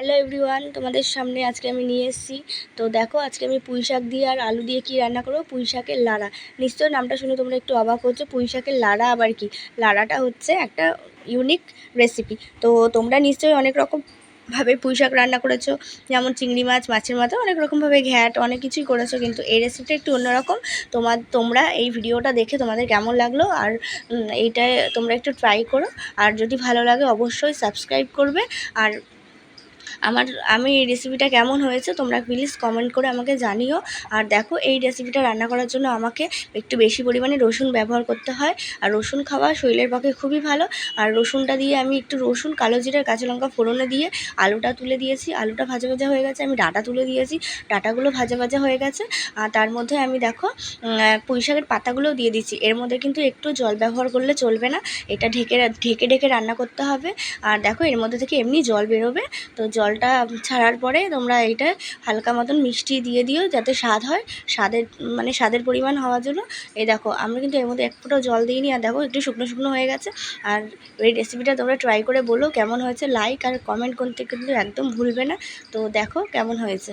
Hello everyone, তোমাদের সামনে আজকে আমি নিয়ে এসেছি। তো দেখো, আজকে আমি পুঁই শাক দিয়ে আর আলু দিয়ে কি রান্না করবো, পুঁই শাকের লাড়া। নিশ্চয়ই নামটা শুনে তোমরা একটু অবাক হচ্ছে, পুঁই শাকের লাড়া আবার কি। লাড়াটা হচ্ছে একটা ইউনিক রেসিপি। তো তোমরা নিশ্চয়ই অনেক রকম ভাবে পুঁই শাক রান্না করেছো, যেমন চিংড়ি মাছ, মাছের মতো অনেক রকমভাবে ঘ্যাট অনেক কিছুই করেছো, কিন্তু এই রেসিপিটা একটু অন্যরকম। তোমরা এই ভিডিওটা দেখে তোমাদের কেমন লাগলো, আর এইটা তোমরা একটু ট্রাই করো। আর যদি ভালো লাগে অবশ্যই সাবস্ক্রাইব করবে। আর আমি এই রেসিপিটা কেমন হয়েছে তোমরা প্লিজ কমেন্ট করে আমাকে জানিও। আর দেখো, এই রেসিপিটা রান্না করার জন্য আমাকে একটু বেশি পরিমাণে রসুন ব্যবহার করতে হয়। আর রসুন খাওয়া শরীরের পক্ষে খুবই ভালো। আর রসুনটা দিয়ে আমি একটু রসুন, কালো জিরা, কাঁচা লঙ্কা ফোড়নে দিয়ে আলুটা তুলে দিয়েছি। আলুটা ভাজা ভাজা হয়ে গেছে, আমি ডাঁটা তুলে দিয়েছি। ডাঁটাগুলো ভাজা ভাজা হয়ে গেছে। আর তার মধ্যে আমি দেখো পুঁই শাকের পাতাগুলোও দিয়ে দিচ্ছি। এর মধ্যে কিন্তু একটু জল ব্যবহার করলে চলবে না, এটা ঢেকে ঢেকে ঢেকে রান্না করতে হবে। আর দেখো, এর মধ্যে থেকে এমনি জল বেরোবে। তো জলটা ছাড়ার পরে তোমরা এইটা হালকা মতন মিষ্টি দিয়ে দিও, যাতে স্বাদ হয়। স্বাদের পরিমাণ হওয়ার জন্য এই দেখো, আমরা কিন্তু এর মধ্যে এক ফোঁটাও জল দিইনি। আর দেখো, একটু শুকনো শুকনো হয়ে গেছে। আর এই রেসিপিটা তোমরা ট্রাই করে বলো কেমন হয়েছে। লাইক আর কমেন্ট করতে কিন্তু একদম ভুলবে না। তো দেখো কেমন হয়েছে।